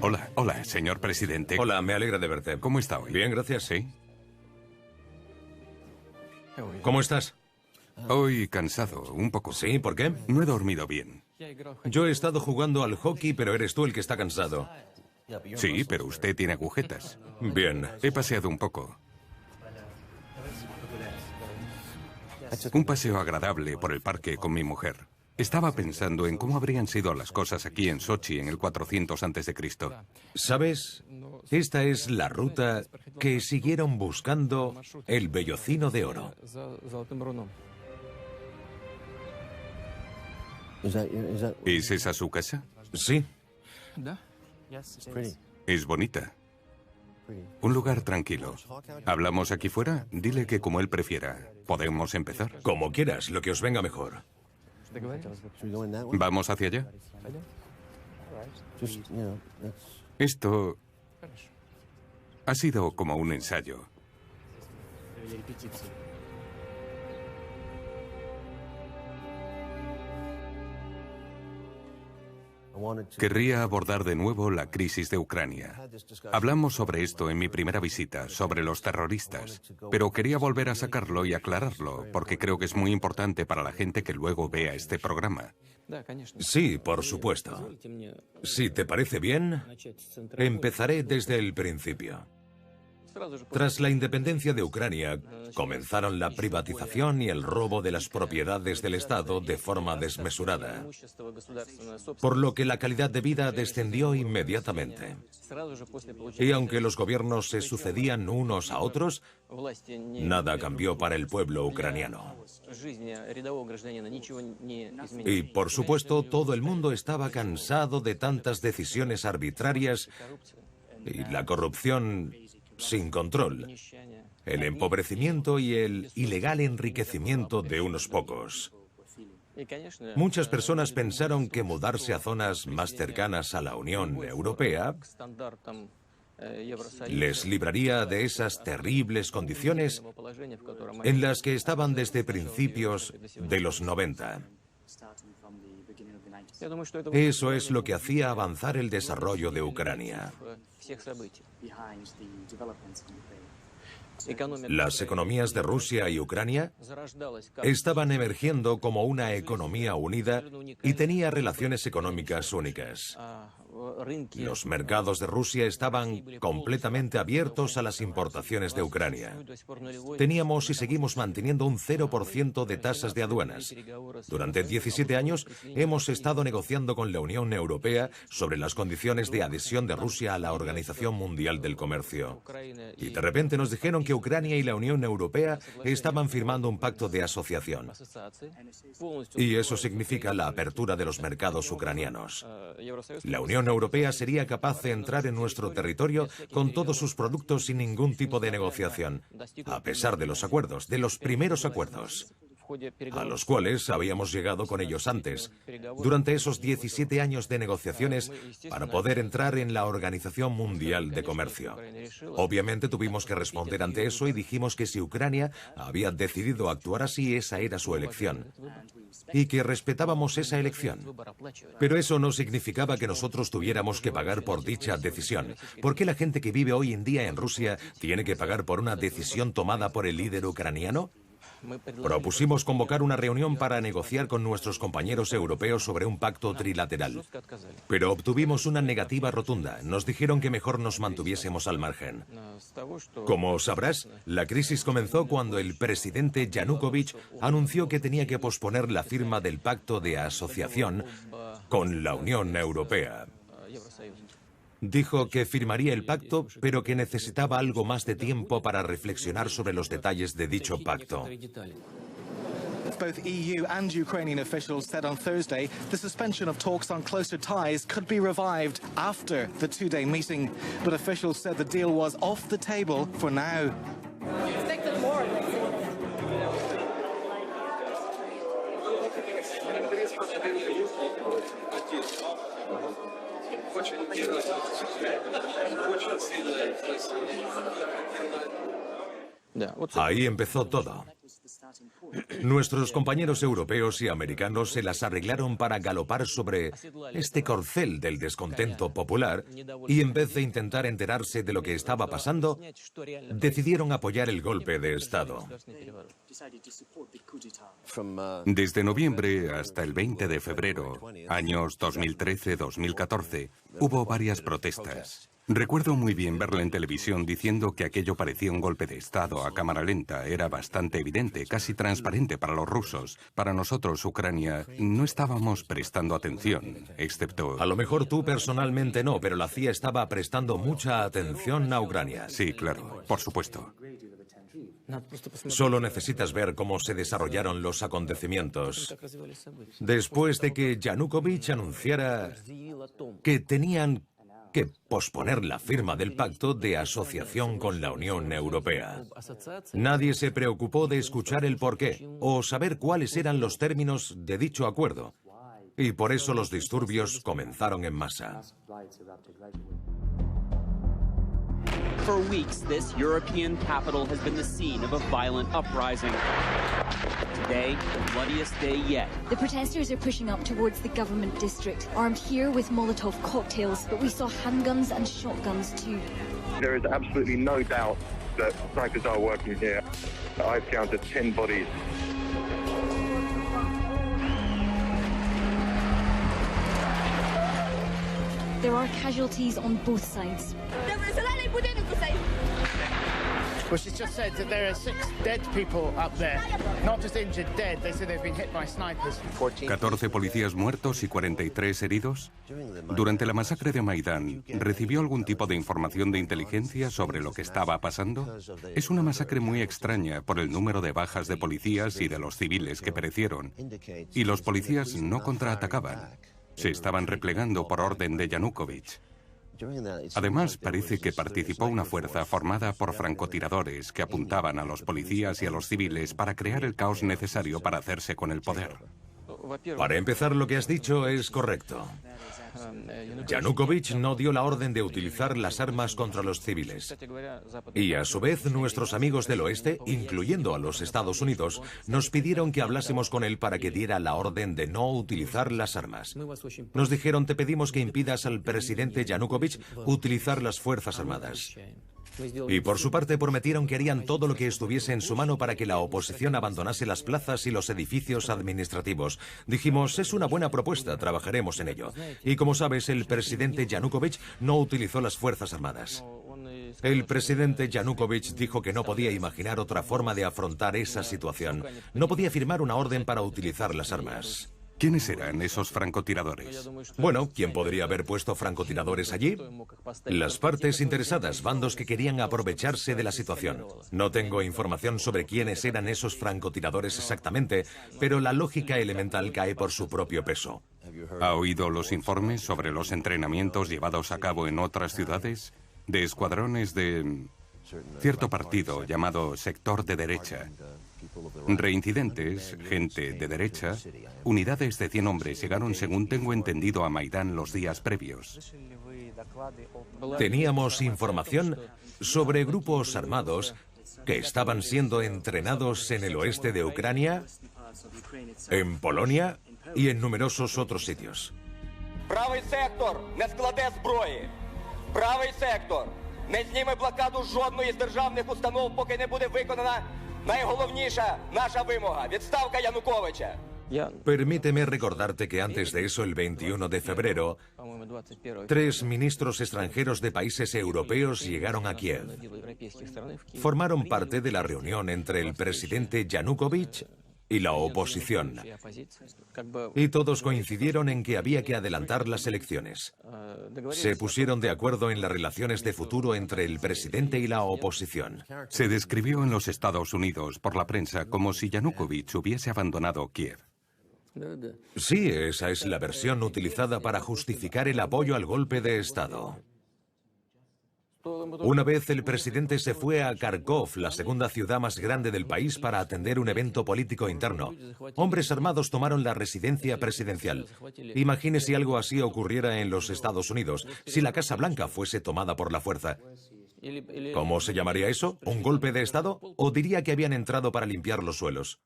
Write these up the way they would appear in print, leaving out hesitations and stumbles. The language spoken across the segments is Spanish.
Hola, hola, señor presidente. Hola, me alegra de verte. ¿Cómo está hoy? Bien, gracias. Sí. ¿Cómo estás? Hoy cansado, un poco. Sí, ¿por qué? No he dormido bien. Yo he estado jugando al hockey, pero eres tú el que está cansado. Sí, pero usted tiene agujetas. Bien. He paseado un poco. Un paseo agradable por el parque con mi mujer. Estaba pensando en cómo habrían sido las cosas aquí en Sochi en el 400 a.C. ¿Sabes? Esta es la ruta que siguieron buscando el vellocino de oro. ¿Es esa su casa? Sí. Es bonita. Un lugar tranquilo. ¿Hablamos aquí fuera? Dile que como él prefiera. ¿Podemos empezar? Como quieras, lo que os venga mejor. ¿Vamos hacia allá? Esto ha sido como un ensayo. Querría abordar de nuevo la crisis de Ucrania. Hablamos sobre esto en mi primera visita, sobre los terroristas, pero quería volver a sacarlo y aclararlo, porque creo que es muy importante para la gente que luego vea este programa. Sí, por supuesto. Si te parece bien, empezaré desde el principio. Tras la independencia de Ucrania, comenzaron la privatización y el robo de las propiedades del Estado de forma desmesurada, por lo que la calidad de vida descendió inmediatamente. Y aunque los gobiernos se sucedían unos a otros, nada cambió para el pueblo ucraniano. Y, por supuesto, todo el mundo estaba cansado de tantas decisiones arbitrarias y la corrupción sin control, el empobrecimiento y el ilegal enriquecimiento de unos pocos. Muchas personas pensaron que mudarse a zonas más cercanas a la Unión Europea les libraría de esas terribles condiciones en las que estaban desde principios de los 90. Eso es lo que hacía avanzar el desarrollo de Ucrania. Las economías de Rusia y Ucrania estaban emergiendo como una economía unida y tenía relaciones económicas únicas. Los mercados de Rusia estaban completamente abiertos a las importaciones de Ucrania. Teníamos y seguimos manteniendo un 0% de tasas de aduanas. Durante 17 años hemos estado negociando con la Unión Europea sobre las condiciones de adhesión de Rusia a la Organización Mundial del Comercio. Y de repente nos dijeron que Ucrania y la Unión Europea estaban firmando un pacto de asociación. Y eso significa la apertura de los mercados ucranianos. La Unión Europea sería capaz de entrar en nuestro territorio con todos sus productos sin ningún tipo de negociación, a pesar de los acuerdos, de los primeros acuerdos, a los cuales habíamos llegado con ellos antes, durante esos 17 años de negociaciones para poder entrar en la Organización Mundial de Comercio. Obviamente tuvimos que responder ante eso y dijimos que si Ucrania había decidido actuar así, esa era su elección, y que respetábamos esa elección. Pero eso no significaba que nosotros tuviéramos que pagar por dicha decisión. ¿Por qué la gente que vive hoy en día en Rusia tiene que pagar por una decisión tomada por el líder ucraniano? Propusimos convocar una reunión para negociar con nuestros compañeros europeos sobre un pacto trilateral. Pero obtuvimos una negativa rotunda. Nos dijeron que mejor nos mantuviésemos al margen. Como sabrás, la crisis comenzó cuando el presidente Yanukovych anunció que tenía que posponer la firma del pacto de asociación con la Unión Europea. Dijo que firmaría el pacto, pero que necesitaba algo más de tiempo para reflexionar sobre los detalles de dicho pacto. Both EU and Ukrainian officials said on Thursday the suspension of talks on closer ties could be revived after the two-day meeting. But officials said the deal was off the table for now. Ahí empezó todo. Nuestros compañeros europeos y americanos se las arreglaron para galopar sobre este corcel del descontento popular y en vez de intentar enterarse de lo que estaba pasando, decidieron apoyar el golpe de Estado. Desde noviembre hasta el 20 de febrero, años 2013-2014, hubo varias protestas. Recuerdo muy bien verla en televisión diciendo que aquello parecía un golpe de Estado a cámara lenta. Era bastante evidente, casi transparente para los rusos. Para nosotros, Ucrania, no estábamos prestando atención, excepto... A lo mejor tú personalmente no, pero la CIA estaba prestando mucha atención a Ucrania. Sí, claro, por supuesto. Solo necesitas ver cómo se desarrollaron los acontecimientos. Después de que Yanukovych anunciara que tenían que posponer la firma del pacto de asociación con la Unión Europea. Nadie se preocupó de escuchar el porqué o saber cuáles eran los términos de dicho acuerdo. Y por eso los disturbios comenzaron en masa. For weeks, this European capital has been the scene of a violent uprising. Today, the bloodiest day yet. The protesters are pushing up towards the government district, armed here with Molotov cocktails, but we saw handguns and shotguns too. There is absolutely no doubt that snipers are working here. I've counted 10 bodies. There are casualties on both sides. Well, she's just said that there are 6 dead people up there. Not just injured, dead. They said they've been hit by snipers. 14 policías muertos y 43 heridos. Durante la masacre de Maidán, ¿recibió algún tipo de información de inteligencia sobre lo que estaba pasando? Es una masacre muy extraña por el número de bajas de policías y de los civiles que perecieron. Y los policías no contraatacaban. Se estaban replegando por orden de Yanukovych. Además, parece que participó una fuerza formada por francotiradores que apuntaban a los policías y a los civiles para crear el caos necesario para hacerse con el poder. Para empezar, lo que has dicho es correcto. Yanukovych no dio la orden de utilizar las armas contra los civiles. Y a su vez, nuestros amigos del oeste, incluyendo a los Estados Unidos, nos pidieron que hablásemos con él para que diera la orden de no utilizar las armas. Nos dijeron, te pedimos que impidas al presidente Yanukovych utilizar las Fuerzas Armadas. Y por su parte prometieron que harían todo lo que estuviese en su mano para que la oposición abandonase las plazas y los edificios administrativos. Dijimos, es una buena propuesta, trabajaremos en ello. Y como sabes, el presidente Yanukovych no utilizó las Fuerzas Armadas. El presidente Yanukovych dijo que no podía imaginar otra forma de afrontar esa situación. No podía firmar una orden para utilizar las armas. ¿Quiénes eran esos francotiradores? Bueno, ¿quién podría haber puesto francotiradores allí? Las partes interesadas, bandos que querían aprovecharse de la situación. No tengo información sobre quiénes eran esos francotiradores exactamente, pero la lógica elemental cae por su propio peso. ¿Ha oído los informes sobre los entrenamientos llevados a cabo en otras ciudades? De escuadrones de cierto partido llamado Sector de Derecha. Reincidentes, gente de derecha, unidades de 100 hombres llegaron, según tengo entendido, a Maidán los días previos. Teníamos información sobre grupos armados que estaban siendo entrenados en el oeste de Ucrania, en Polonia y en numerosos otros sitios. Правий сектор не складе зброї. Правий сектор не зніме блокаду жодної з державних установ, поки не буде виконана найголовніша наша вимога – відставка Януковича. Permíteme recordarte que antes de eso, el 21 de febrero, 3 ministros extranjeros de países europeos llegaron a Kiev. Formaron parte de la reunión entre el presidente Yanukovych y la oposición. Y todos coincidieron en que había que adelantar las elecciones. Se pusieron de acuerdo en las relaciones de futuro entre el presidente y la oposición. Se describió en los Estados Unidos por la prensa como si Yanukovych hubiese abandonado Kiev. Sí, esa es la versión utilizada para justificar el apoyo al golpe de Estado. Una vez el presidente se fue a Kharkov, la segunda ciudad más grande del país, para atender un evento político interno. Hombres armados tomaron la residencia presidencial. Imagine si algo así ocurriera en los Estados Unidos, si la Casa Blanca fuese tomada por la fuerza. ¿Cómo se llamaría eso? ¿Un golpe de Estado? ¿O diría que habían entrado para limpiar los suelos?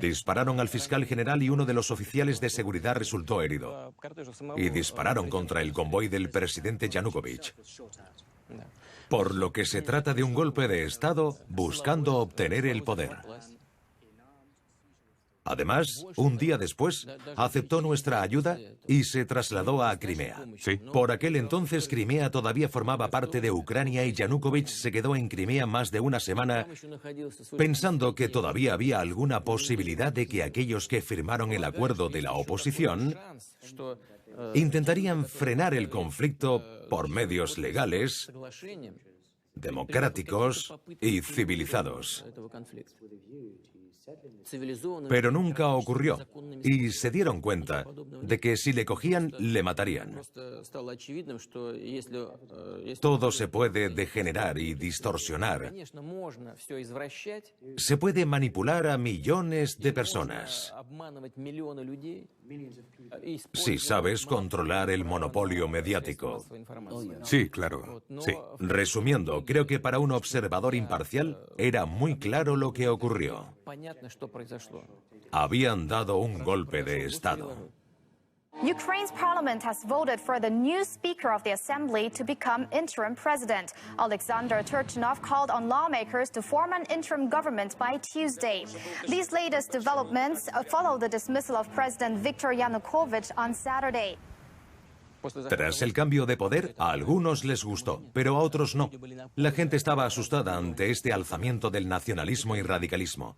Dispararon al fiscal general y uno de los oficiales de seguridad resultó herido. Y dispararon contra el convoy del presidente Yanukovych. Por lo que se trata de un golpe de Estado buscando obtener el poder. Además, un día después, aceptó nuestra ayuda y se trasladó a Crimea. Sí. Por aquel entonces, Crimea todavía formaba parte de Ucrania y Yanukovych se quedó en Crimea más de una semana pensando que todavía había alguna posibilidad de que aquellos que firmaron el acuerdo de la oposición intentarían frenar el conflicto por medios legales, democráticos y civilizados. Pero nunca ocurrió, y se dieron cuenta de que si le cogían, le matarían. Todo se puede degenerar y distorsionar. Se puede manipular a millones de personas. Si sabes controlar el monopolio mediático. Sí, claro. Sí. Resumiendo, creo que para un observador imparcial era muy claro lo que ocurrió. Habían dado un golpe de Estado. Ukraine's parliament has voted for the new Speaker of the Assembly to become interim president. Alexander Turchinov called on lawmakers to form an interim government by Tuesday. These latest developments follow the dismissal of President Viktor Yanukovych on Saturday. Tras el cambio de poder, a algunos les gustó, pero a otros no. La gente estaba asustada ante este alzamiento del nacionalismo y radicalismo.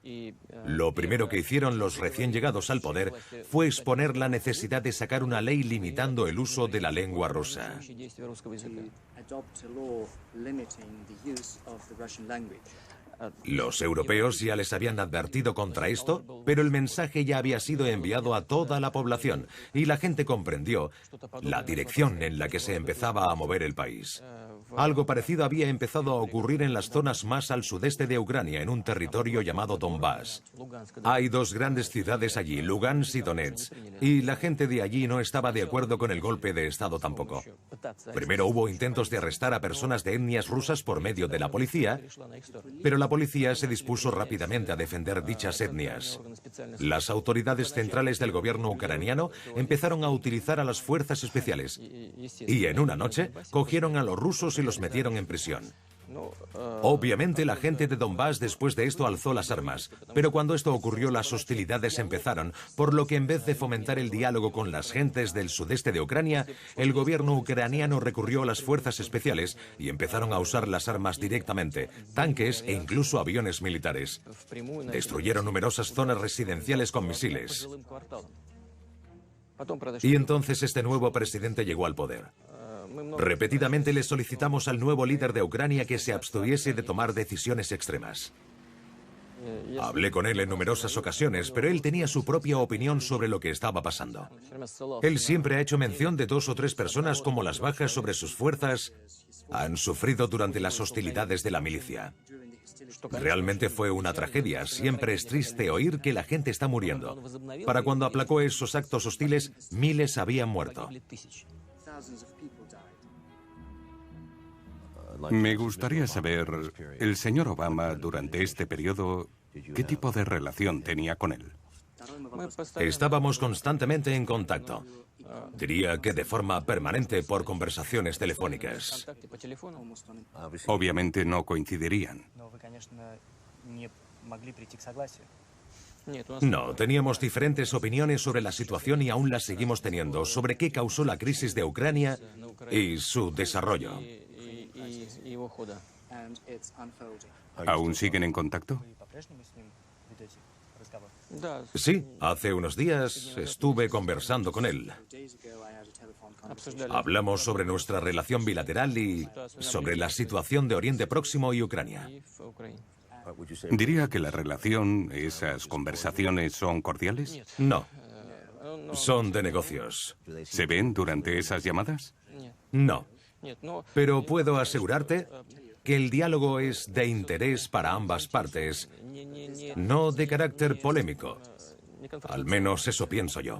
Lo primero que hicieron los recién llegados al poder fue exponer la necesidad de sacar una ley limitando el uso de la lengua rusa. Los europeos ya les habían advertido contra esto, pero el mensaje ya había sido enviado a toda la población y la gente comprendió la dirección en la que se empezaba a mover el país. Algo parecido había empezado a ocurrir en las zonas más al sudeste de Ucrania, en un territorio llamado Donbass. Hay dos grandes ciudades allí, Lugansk y Donetsk, y la gente de allí no estaba de acuerdo con el golpe de Estado tampoco. Primero hubo intentos de arrestar a personas de etnias rusas por medio de la policía, pero la policía se dispuso rápidamente a defender dichas etnias. Las autoridades centrales del gobierno ucraniano empezaron a utilizar a las fuerzas especiales, y en una noche cogieron a los rusos y los metieron en prisión. Obviamente la gente de Donbass después de esto alzó las armas, pero cuando esto ocurrió las hostilidades empezaron, por lo que en vez de fomentar el diálogo con las gentes del sudeste de Ucrania, el gobierno ucraniano recurrió a las fuerzas especiales y empezaron a usar las armas directamente, tanques e incluso aviones militares. Destruyeron numerosas zonas residenciales con misiles. Y entonces este nuevo presidente llegó al poder. Repetidamente le solicitamos al nuevo líder de Ucrania que se abstuviese de tomar decisiones extremas. Hablé con él en numerosas ocasiones, pero él tenía su propia opinión sobre lo que estaba pasando. Él siempre ha hecho mención de 2 o 3 personas como las bajas sobre sus fuerzas han sufrido durante las hostilidades de la milicia. Realmente fue una tragedia. Siempre es triste oír que la gente está muriendo. Para cuando aplacó esos actos hostiles, miles habían muerto. Me gustaría saber, el señor Obama, durante este periodo, ¿qué tipo de relación tenía con él? Estábamos constantemente en contacto. Diría que de forma permanente por conversaciones telefónicas. Obviamente no coincidirían. No, teníamos diferentes opiniones sobre la situación y aún las seguimos teniendo, sobre qué causó la crisis de Ucrania y su desarrollo. ¿Aún siguen en contacto? Sí, hace unos días estuve conversando con él. Hablamos sobre nuestra relación bilateral y sobre la situación de Oriente Próximo y Ucrania. ¿Diría que la relación, esas conversaciones son cordiales? No, son de negocios. ¿Se ven durante esas llamadas? No, pero puedo asegurarte que el diálogo es de interés para ambas partes, no de carácter polémico. Al menos eso pienso yo.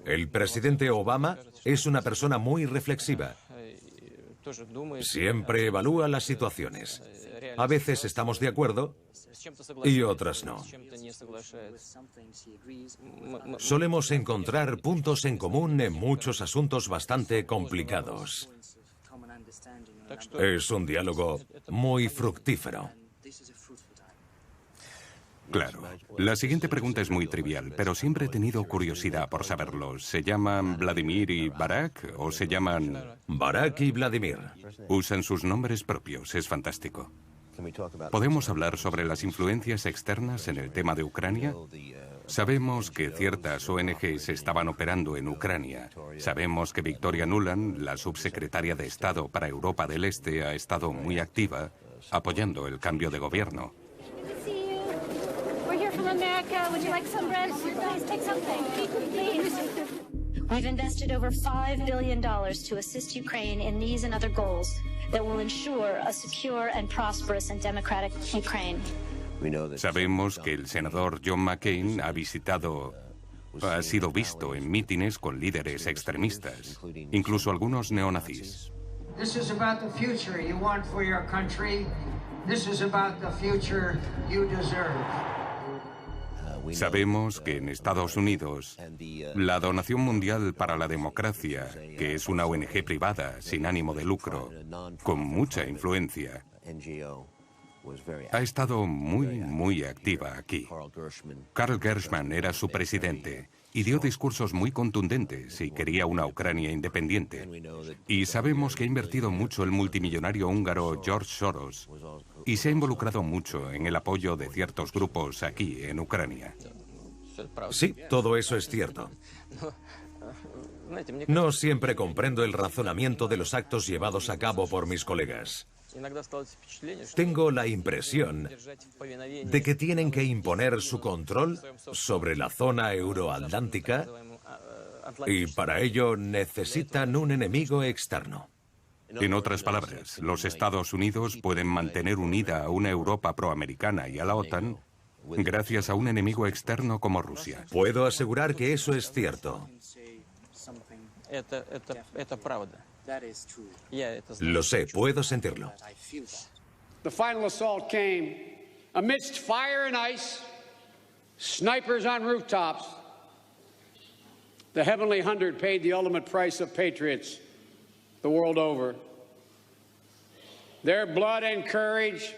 El presidente Obama es una persona muy reflexiva. Siempre evalúa las situaciones. A veces estamos de acuerdo y otras no. Solemos encontrar puntos en común en muchos asuntos bastante complicados. Es un diálogo muy fructífero. Claro. La siguiente pregunta es muy trivial, pero siempre he tenido curiosidad por saberlo. ¿Se llaman Vladimir y Barack o se llaman...? Barack y Vladimir. Usan sus nombres propios, es fantástico. ¿Podemos hablar sobre las influencias externas en el tema de Ucrania? Sabemos que ciertas ONGs estaban operando en Ucrania. Sabemos que Victoria Nuland, la subsecretaria de Estado para Europa del Este, ha estado muy activa apoyando el cambio de gobierno. We've invested over $5 billion to assist Ukraine in these and other goals that will ensure a secure and prosperous and democratic Ukraine. Sabemos que el senador John McCain ha sido visto en mítines con líderes extremistas, incluso algunos neonazis. This is about the future you want for your country. This is about the future you deserve. Sabemos que en Estados Unidos, la Donación Mundial para la Democracia, que es una ONG privada sin ánimo de lucro, con mucha influencia, ha estado muy activa aquí. Karl Gershman era su presidente y dio discursos muy contundentes y quería una Ucrania independiente. Y sabemos que ha invertido mucho el multimillonario húngaro George Soros y se ha involucrado mucho en el apoyo de ciertos grupos aquí en Ucrania. Sí, todo eso es cierto. No siempre comprendo el razonamiento de los actos llevados a cabo por mis colegas. Tengo la impresión de que tienen que imponer su control sobre la zona euroatlántica y para ello necesitan un enemigo externo. En otras palabras, los Estados Unidos pueden mantener unida a una Europa proamericana y a la OTAN gracias a un enemigo externo como Rusia. Puedo asegurar que eso es cierto. Lo sé, puedo sentirlo. The final assault came amidst fire and ice, snipers on rooftops. The Heavenly Hundred paid the ultimate price of patriots the world over. Their blood and courage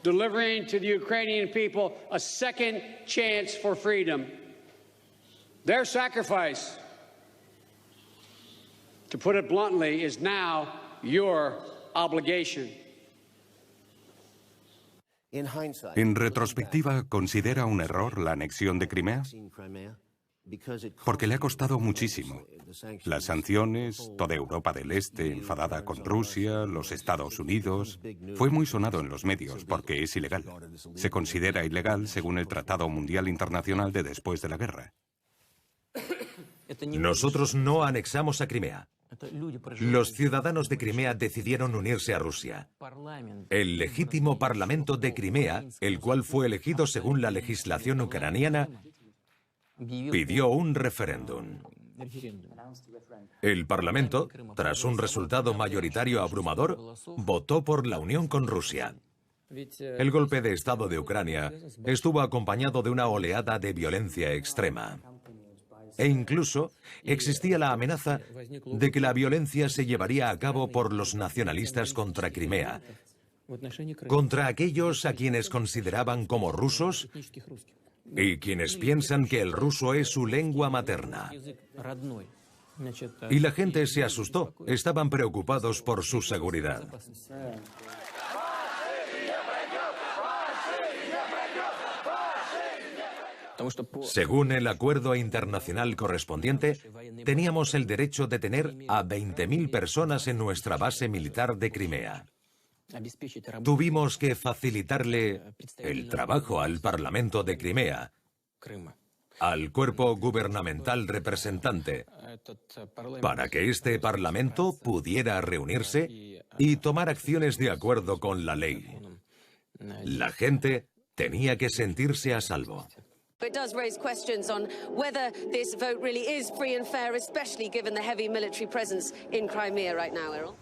delivering to the Ukrainian people a second chance for freedom. Their sacrifice, to put it bluntly, is now your obligation. En retrospectiva, ¿considera un error la anexión de Crimea? Porque le ha costado muchísimo. Las sanciones, toda Europa del Este enfadada con Rusia, los Estados Unidos. Fue muy sonado en los medios porque es ilegal. Se considera ilegal según el Tratado Mundial Internacional de después de la guerra. Nosotros no anexamos a Crimea. Los ciudadanos de Crimea decidieron unirse a Rusia. El legítimo Parlamento de Crimea, el cual fue elegido según la legislación ucraniana, pidió un referéndum. El Parlamento, tras un resultado mayoritario abrumador, votó por la unión con Rusia. El golpe de Estado de Ucrania estuvo acompañado de una oleada de violencia extrema. E incluso existía la amenaza de que la violencia se llevaría a cabo por los nacionalistas contra Crimea, contra aquellos a quienes consideraban como rusos y quienes piensan que el ruso es su lengua materna. Y la gente se asustó, estaban preocupados por su seguridad. Según el acuerdo internacional correspondiente, teníamos el derecho de tener a 20.000 personas en nuestra base militar de Crimea. Tuvimos que facilitarle el trabajo al Parlamento de Crimea, al cuerpo gubernamental representante, para que este Parlamento pudiera reunirse y tomar acciones de acuerdo con la ley. La gente tenía que sentirse a salvo. It does raise questions on whether this vote really is free and fair, especially given the heavy military presence in Crimea right now, Errol.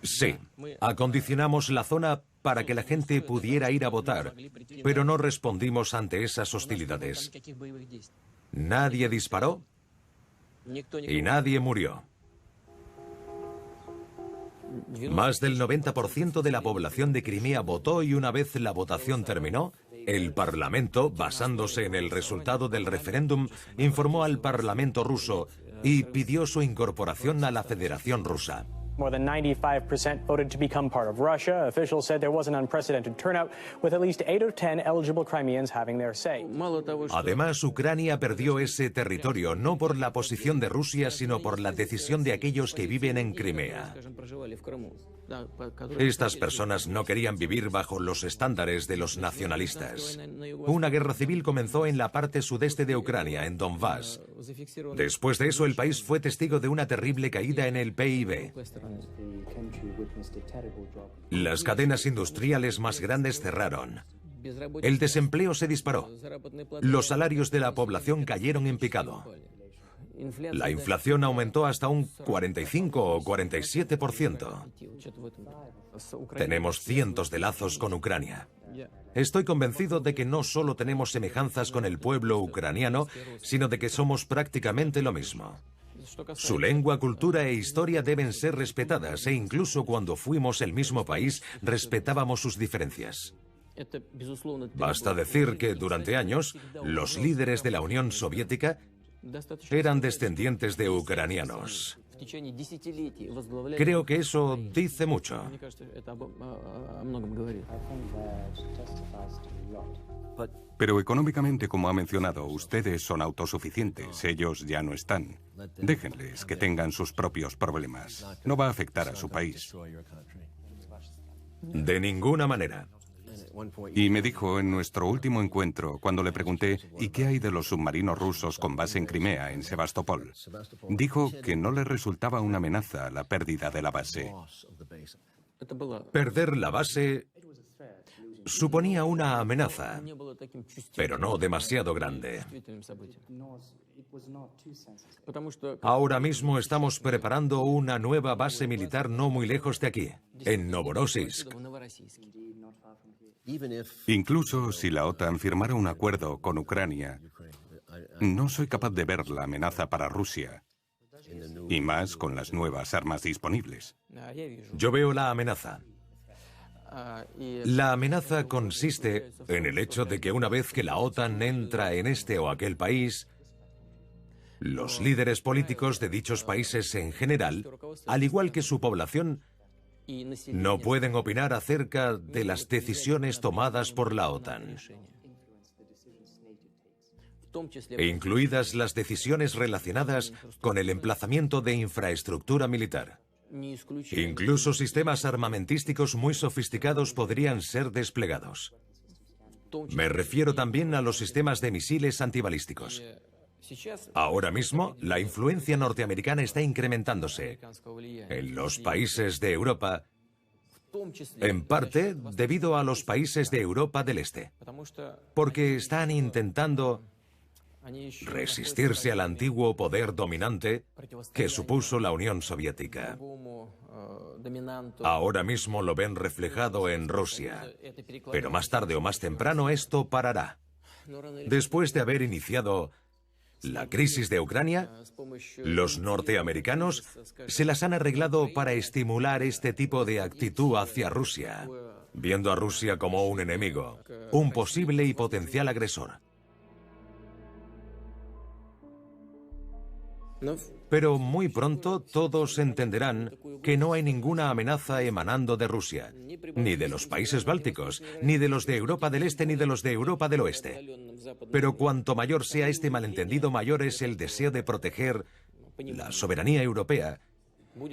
Sí, acondicionamos la zona para que la gente pudiera ir a votar, pero no respondimos ante esas hostilidades. Nadie disparó y nadie murió. Más del 90% de la población de Crimea votó y una vez la votación terminó, el Parlamento, basándose en el resultado del referéndum, informó al Parlamento ruso y pidió su incorporación a la Federación Rusa. More than 95% voted to become part of Russia. Officials said there was an unprecedented turnout, with at least 8 of 10 eligible Crimeans having their say. Además, Ucrania perdió ese territorio no por la posición de Rusia, sino por la decisión de aquellos que viven en Crimea. Estas personas no querían vivir bajo los estándares de los nacionalistas. Una guerra civil comenzó en la parte sudeste de Ucrania, en Donbass. Después de eso, el país fue testigo de una terrible caída en el PIB. Las cadenas industriales más grandes cerraron. El desempleo se disparó. Los salarios de la población cayeron en picado. La inflación aumentó hasta un 45 o 47%. Tenemos cientos de lazos con Ucrania. Estoy convencido de que no solo tenemos semejanzas con el pueblo ucraniano, sino de que somos prácticamente lo mismo. Su lengua, cultura e historia deben ser respetadas, e incluso cuando fuimos el mismo país, respetábamos sus diferencias. Basta decir que durante años, los líderes de la Unión Soviética eran descendientes de ucranianos. Creo que eso dice mucho. Pero económicamente, como ha mencionado, ustedes son autosuficientes, ellos ya no están. Déjenles que tengan sus propios problemas. No va a afectar a su país. De ninguna manera. Y me dijo en nuestro último encuentro, cuando le pregunté ¿y qué hay de los submarinos rusos con base en Crimea, en Sebastopol? Dijo que no le resultaba una amenaza la pérdida de la base. Perder la base suponía una amenaza, pero no demasiado grande. Ahora mismo estamos preparando una nueva base militar no muy lejos de aquí, en Novorossiysk. Incluso si la OTAN firmara un acuerdo con Ucrania, no soy capaz de ver la amenaza para Rusia, y más con las nuevas armas disponibles. Yo veo la amenaza. La amenaza consiste en el hecho de que una vez que la OTAN entra en este o aquel país, los líderes políticos de dichos países en general, al igual que su población, no pueden opinar acerca de las decisiones tomadas por la OTAN, incluidas las decisiones relacionadas con el emplazamiento de infraestructura militar. Incluso sistemas armamentísticos muy sofisticados podrían ser desplegados. Me refiero también a los sistemas de misiles antibalísticos. Ahora mismo, la influencia norteamericana está incrementándose en los países de Europa, en parte debido a los países de Europa del Este, porque están intentando resistirse al antiguo poder dominante que supuso la Unión Soviética. Ahora mismo lo ven reflejado en Rusia, pero más tarde o más temprano esto parará. Después de haber iniciado la crisis de Ucrania, los norteamericanos se las han arreglado para estimular este tipo de actitud hacia Rusia, viendo a Rusia como un enemigo, un posible y potencial agresor. Pero muy pronto todos entenderán que no hay ninguna amenaza emanando de Rusia, ni de los países bálticos, ni de los de Europa del Este, ni de los de Europa del Oeste. Pero cuanto mayor sea este malentendido, mayor es el deseo de proteger la soberanía europea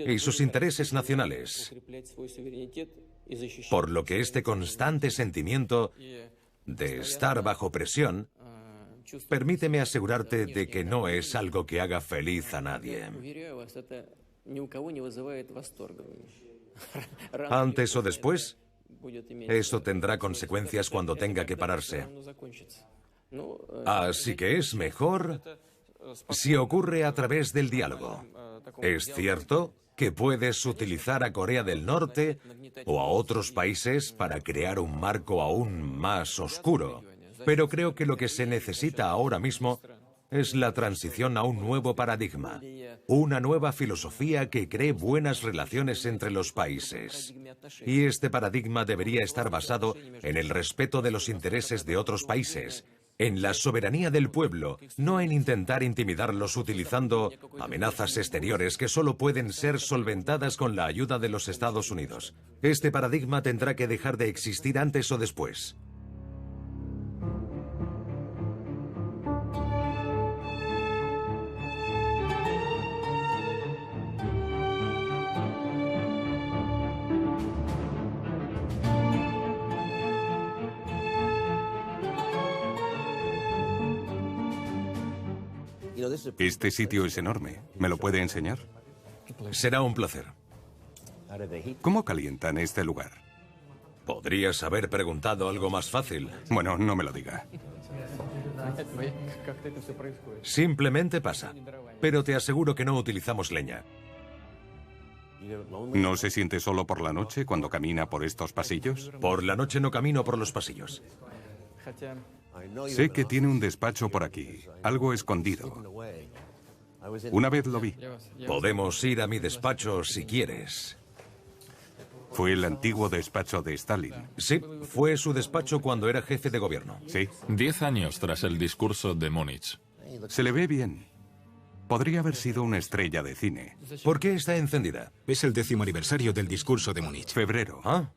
y sus intereses nacionales. Por lo que este constante sentimiento de estar bajo presión, permíteme asegurarte de que no es algo que haga feliz a nadie. Antes o después, eso tendrá consecuencias cuando tenga que pararse. Así que es mejor si ocurre a través del diálogo. Es cierto que puedes utilizar a Corea del Norte o a otros países para crear un marco aún más oscuro, pero creo que lo que se necesita ahora mismo es la transición a un nuevo paradigma, una nueva filosofía que cree buenas relaciones entre los países. Y este paradigma debería estar basado en el respeto de los intereses de otros países, en la soberanía del pueblo, no en intentar intimidarlos utilizando amenazas exteriores que solo pueden ser solventadas con la ayuda de los Estados Unidos. Este paradigma tendrá que dejar de existir antes o después. Este sitio es enorme. ¿Me lo puede enseñar? Será un placer. ¿Cómo calientan este lugar? Podrías haber preguntado algo más fácil. Bueno, no me lo diga. Simplemente pasa. Pero te aseguro que no utilizamos leña. ¿No se siente solo por la noche cuando camina por estos pasillos? Por la noche no camino por los pasillos. Sé que tiene un despacho por aquí, algo escondido. Una vez lo vi. Podemos ir a mi despacho si quieres. Fue el antiguo despacho de Stalin. Sí, fue su despacho cuando era jefe de gobierno. Sí. 10 años tras el discurso de Múnich. Se le ve bien. Podría haber sido una estrella de cine. ¿Por qué está encendida? Es el 10º aniversario del discurso de Múnich. Febrero. Ah.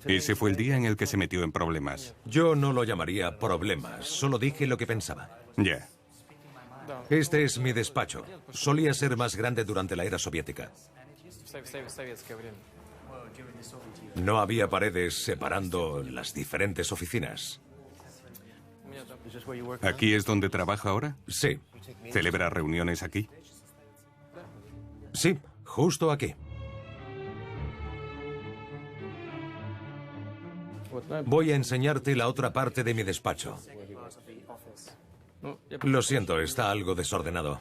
Ese fue el día en el que se metió en problemas. Yo no lo llamaría problemas, solo dije lo que pensaba. Ya. Este es mi despacho. Solía ser más grande durante la era soviética. No había paredes separando las diferentes oficinas. ¿Aquí es donde trabaja ahora? Sí. ¿Celebra reuniones aquí? Sí, justo aquí. Voy a enseñarte la otra parte de mi despacho. Lo siento, está algo desordenado.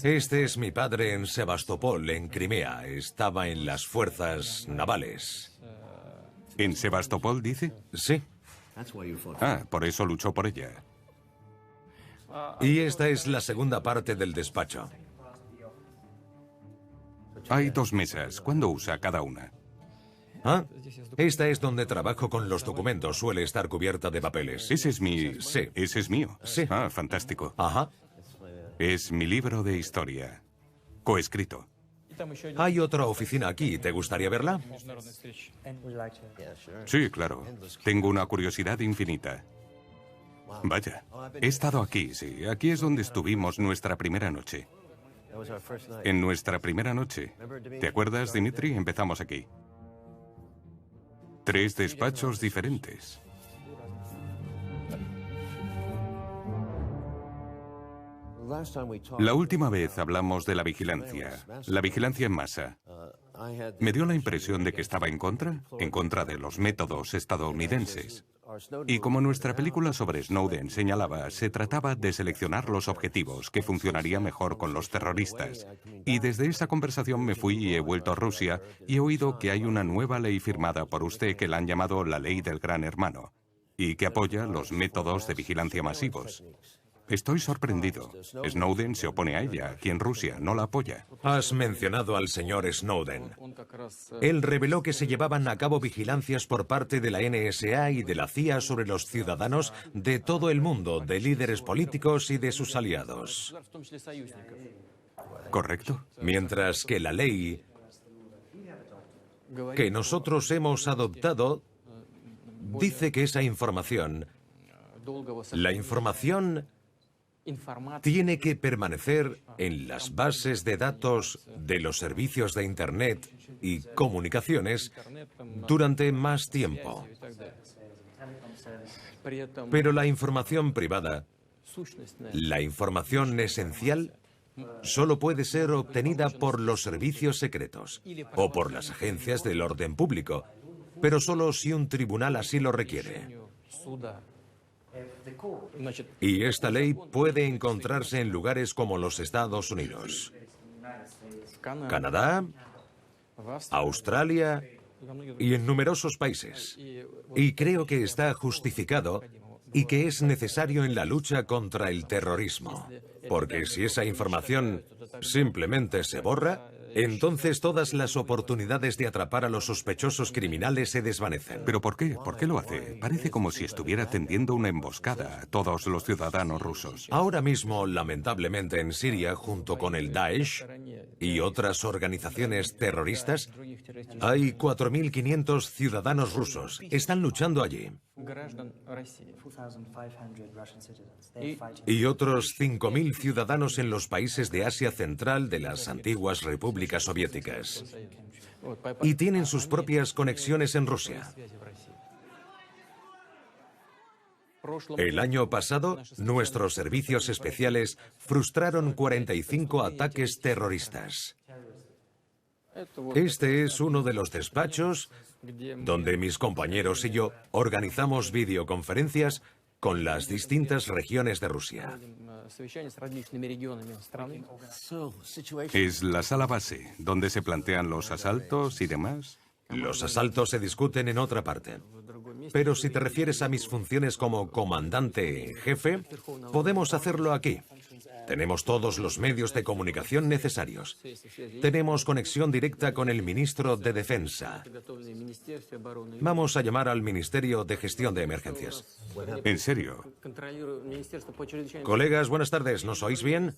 Este es mi padre en Sebastopol, en Crimea. Estaba en las fuerzas navales. ¿En Sebastopol, dice? Sí. Ah, por eso luchó por ella. Y esta es la segunda parte del despacho. Hay 2 mesas. ¿Cuándo usa cada una? ¿Ah? Esta es donde trabajo con los documentos. Suele estar cubierta de papeles. Ese es mi... Sí. Ese es mío. Sí. Ah, fantástico. Ajá. Es mi libro de historia. Coescrito. Hay otra oficina aquí. ¿Te gustaría verla? Sí, claro. Tengo una curiosidad infinita. Vaya. He estado aquí, sí. Aquí es donde estuvimos nuestra primera noche. En nuestra primera noche. ¿Te acuerdas, Dimitri? Empezamos aquí. 3 despachos diferentes. La última vez hablamos de la vigilancia en masa. Me dio la impresión de que estaba en contra de los métodos estadounidenses. Y como nuestra película sobre Snowden señalaba, se trataba de seleccionar los objetivos que funcionaría mejor con los terroristas. Y desde esa conversación me fui y he vuelto a Rusia y he oído que hay una nueva ley firmada por usted que la han llamado la Ley del Gran Hermano y que apoya los métodos de vigilancia masivos. Estoy sorprendido. Snowden se opone a ella. Aquí en Rusia no la apoya. Has mencionado al señor Snowden. Él reveló que se llevaban a cabo vigilancias por parte de la NSA y de la CIA sobre los ciudadanos de todo el mundo, de líderes políticos y de sus aliados. ¿Correcto? Mientras que la ley que nosotros hemos adoptado dice que esa información, la información tiene que permanecer en las bases de datos de los servicios de Internet y comunicaciones durante más tiempo. Pero la información privada, la información esencial, solo puede ser obtenida por los servicios secretos o por las agencias del orden público, pero solo si un tribunal así lo requiere. Y esta ley puede encontrarse en lugares como los Estados Unidos, Canadá, Australia y en numerosos países. Y creo que está justificado y que es necesario en la lucha contra el terrorismo. Porque si esa información simplemente se borra, entonces todas las oportunidades de atrapar a los sospechosos criminales se desvanecen. ¿Pero por qué? ¿Por qué lo hace? Parece como si estuviera tendiendo una emboscada a todos los ciudadanos rusos. Ahora mismo, lamentablemente, en Siria, junto con el Daesh y otras organizaciones terroristas, hay 4.500 ciudadanos rusos. Están luchando allí. Y otros 5.000 ciudadanos en los países de Asia Central de las antiguas repúblicas soviéticas. Y tienen sus propias conexiones en Rusia. El año pasado, nuestros servicios especiales frustraron 45 ataques terroristas. Este es uno de los despachos donde mis compañeros y yo organizamos videoconferencias con las distintas regiones de Rusia. ¿Es la sala base donde se plantean los asaltos y demás? Los asaltos se discuten en otra parte. Pero si te refieres a mis funciones como comandante jefe, podemos hacerlo aquí. Tenemos todos los medios de comunicación necesarios. Tenemos conexión directa con el ministro de Defensa. Vamos a llamar al Ministerio de Gestión de Emergencias. ¿En serio? Colegas, buenas tardes. ¿Nos oís bien?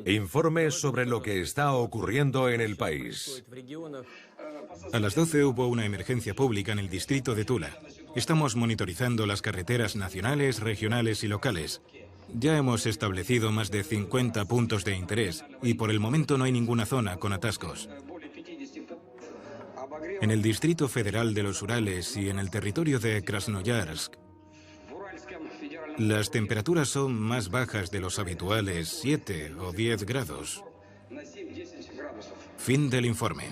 Informe sobre lo que está ocurriendo en el país. A las 12 hubo una emergencia pública en el distrito de Tula. Estamos monitorizando las carreteras nacionales, regionales y locales. Ya hemos establecido más de 50 puntos de interés y por el momento no hay ninguna zona con atascos. En el Distrito Federal de los Urales y en el territorio de Krasnoyarsk, las temperaturas son más bajas de los habituales, 7 o 10 grados. Fin del informe.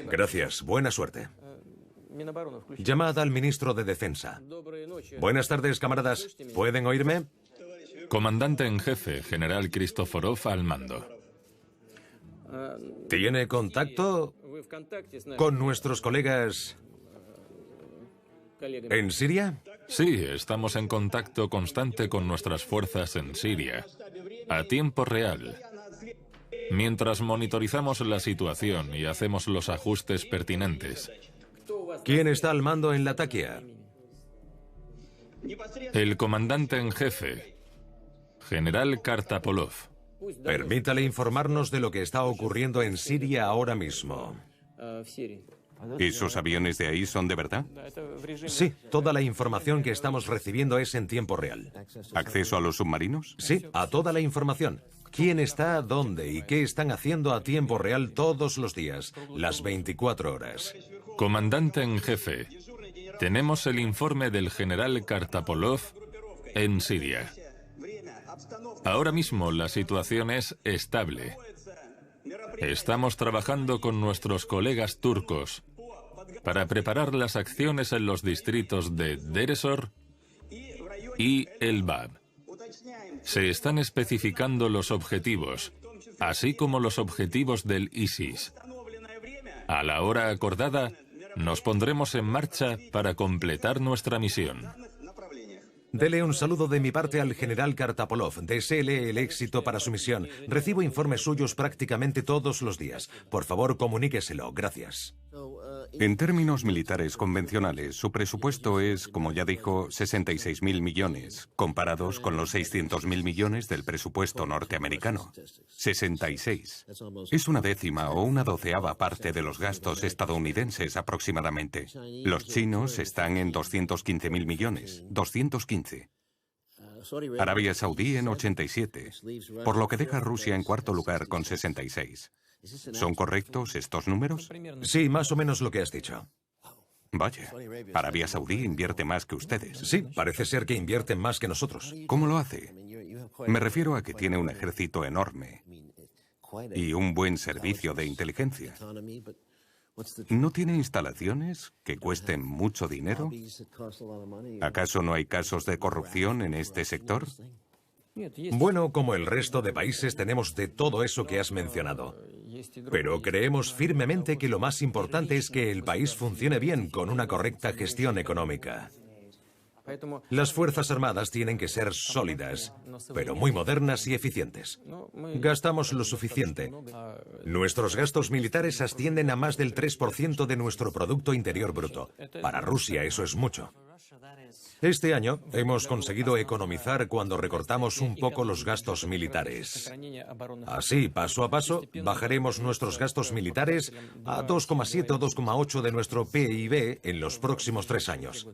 Gracias. Buena suerte. Llamad al ministro de Defensa. Buenas tardes, camaradas. ¿Pueden oírme? Comandante en jefe, general Kristoforov al mando. ¿Tiene contacto con nuestros colegas en Siria? Sí, estamos en contacto constante con nuestras fuerzas en Siria, a tiempo real. Mientras monitorizamos la situación y hacemos los ajustes pertinentes. ¿Quién está al mando en Latakia? El comandante en jefe, general Kartapolov. Permítale informarnos de lo que está ocurriendo en Siria ahora mismo. ¿Esos aviones de ahí son de verdad? Sí, toda la información que estamos recibiendo es en tiempo real. ¿Acceso a los submarinos? Sí, a toda la información. ¿Quién está, dónde y qué están haciendo a tiempo real todos los días, las 24 horas? Comandante en jefe, tenemos el informe del general Kartapolov en Siria. Ahora mismo la situación es estable. Estamos trabajando con nuestros colegas turcos para preparar las acciones en los distritos de Deresor y Elbab. Se están especificando los objetivos, así como los objetivos del ISIS. A la hora acordada, nos pondremos en marcha para completar nuestra misión. Dele un saludo de mi parte al general Kartapolov. Deséele el éxito para su misión. Recibo informes suyos prácticamente todos los días. Por favor, comuníqueselo. Gracias. En términos militares convencionales, su presupuesto es, como ya dijo, 66.000 millones, comparados con los 600.000 millones del presupuesto norteamericano. 66. Es una décima o una doceava parte de los gastos estadounidenses aproximadamente. Los chinos están en 215.000 millones. 215. Arabia Saudí en 87, por lo que deja a Rusia en cuarto lugar con 66. ¿Son correctos estos números? Sí, más o menos lo que has dicho. Vaya, Arabia Saudí invierte más que ustedes. Sí, parece ser que invierten más que nosotros. ¿Cómo lo hace? Me refiero a que tiene un ejército enorme y un buen servicio de inteligencia. ¿No tiene instalaciones que cuesten mucho dinero? ¿Acaso no hay casos de corrupción en este sector? Bueno, como el resto de países tenemos de todo eso que has mencionado. Pero creemos firmemente que lo más importante es que el país funcione bien con una correcta gestión económica. Las Fuerzas Armadas tienen que ser sólidas, pero muy modernas y eficientes. Gastamos lo suficiente. Nuestros gastos militares ascienden a más del 3% de nuestro Producto Interior Bruto. Para Rusia eso es mucho. Este año hemos conseguido economizar cuando recortamos un poco los gastos militares. Así, paso a paso, bajaremos nuestros gastos militares a 2,7 o 2,8 de nuestro PIB en los próximos 3 años.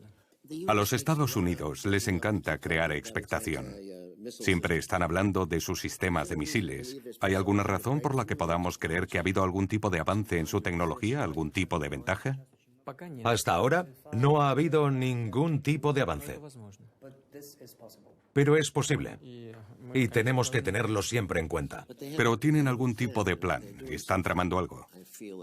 A los Estados Unidos les encanta crear expectación. Siempre están hablando de sus sistemas de misiles. ¿Hay alguna razón por la que podamos creer que ha habido algún tipo de avance en su tecnología, algún tipo de ventaja? Hasta ahora no ha habido ningún tipo de avance. Pero es posible. Y tenemos que tenerlo siempre en cuenta. Pero tienen algún tipo de plan. ¿Están tramando algo?